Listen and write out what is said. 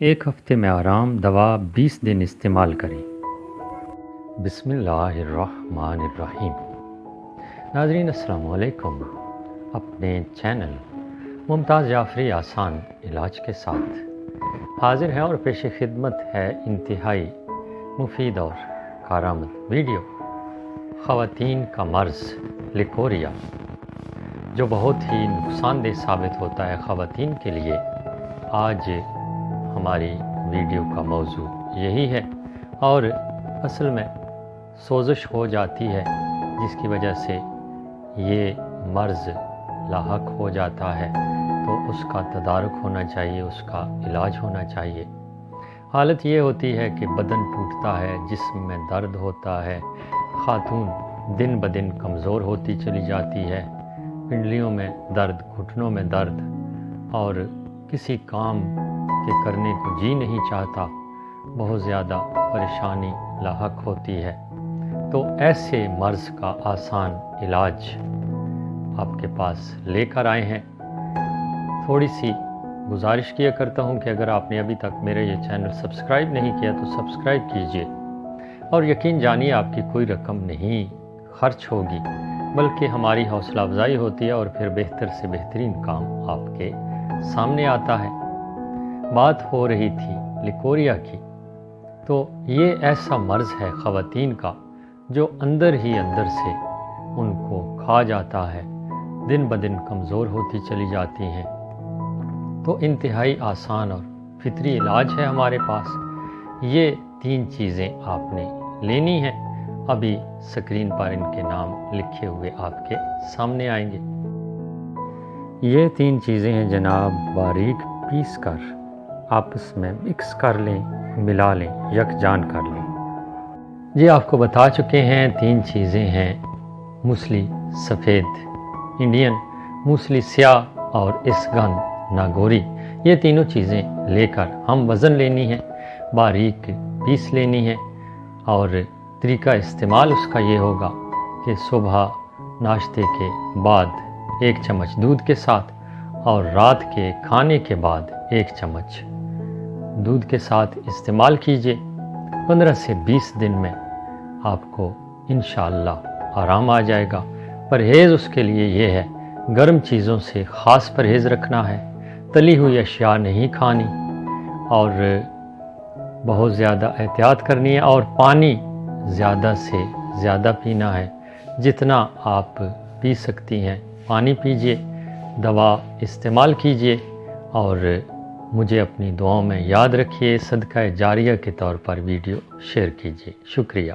ایک ہفتے میں آرام دوا 20 دن استعمال کریں۔ بسم اللہ الرحمن الرحیم۔ ناظرین السلام علیکم۔ اپنے چینل ممتاز جعفری آسان علاج کے ساتھ حاضر ہیں اور پیش خدمت ہے انتہائی مفید اور کارآمد ویڈیو خواتین کا مرض لیکوریا، جو بہت ہی نقصان دہ ثابت ہوتا ہے خواتین کے لیے۔ آج ہماری ویڈیو کا موضوع یہی ہے، اور اصل میں سوزش ہو جاتی ہے جس کی وجہ سے یہ مرض لاحق ہو جاتا ہے، تو اس کا تدارک ہونا چاہیے، اس کا علاج ہونا چاہیے۔ حالت یہ ہوتی ہے کہ بدن ٹوٹتا ہے، جسم میں درد ہوتا ہے، خاتون دن بدن کمزور ہوتی چلی جاتی ہے، پنڈلیوں میں درد، گھٹنوں میں درد، اور کسی کام کے کرنے کو جی نہیں چاہتا، بہت زیادہ پریشانی لاحق ہوتی ہے۔ تو ایسے مرض کا آسان علاج آپ کے پاس لے کر آئے ہیں۔ تھوڑی سی گزارش کیا کرتا ہوں کہ اگر آپ نے ابھی تک میرا یہ چینل سبسکرائب نہیں کیا تو سبسکرائب کیجئے، اور یقین جانیے آپ کی کوئی رقم نہیں خرچ ہوگی، بلکہ ہماری حوصلہ افزائی ہوتی ہے اور پھر بہتر سے بہترین کام آپ کے سامنے آتا ہے۔ بات ہو رہی تھی لیکوریا کی، تو یہ ایسا مرض ہے خواتین کا جو اندر ہی اندر سے ان کو کھا جاتا ہے، دن بدن کمزور ہوتی چلی جاتی ہیں۔ تو انتہائی آسان اور فطری علاج ہے ہمارے پاس۔ یہ 3 چیزیں آپ نے لینی ہیں، ابھی سکرین پر ان کے نام لکھے ہوئے آپ کے سامنے آئیں گے۔ یہ 3 چیزیں ہیں جناب، باریک پیس کر آپس میں مکس کر لیں، ملا لیں، یکجان کر لیں۔ یہ آپ کو بتا چکے ہیں 3 چیزیں ہیں: موسلی سفید، انڈین موسلی سیاہ، اور اسگندھ ناگوری۔ یہ تینوں چیزیں لے کر ہم وزن لینی ہے، باریک پیس لینی ہے، اور طریقہ استعمال اس کا یہ ہوگا کہ صبح ناشتے کے بعد 1 چمچ دودھ کے ساتھ، اور رات کے کھانے کے بعد 1 چمچ دودھ کے ساتھ استعمال کیجئے۔ 15 سے 20 دن میں آپ کو انشاءاللہ آرام آ جائے گا۔ پرہیز اس کے لیے یہ ہے، گرم چیزوں سے خاص پرہیز رکھنا ہے، تلی ہوئی اشیاء نہیں کھانی، اور بہت زیادہ احتیاط کرنی ہے، اور پانی زیادہ سے زیادہ پینا ہے۔ جتنا آپ پی سکتی ہیں پانی پیجئے، دوا استعمال کیجئے، اور مجھے اپنی دعاؤں میں یاد رکھیے۔ صدقہ جاریہ کے طور پر ویڈیو شیئر کیجئے۔ شکریہ۔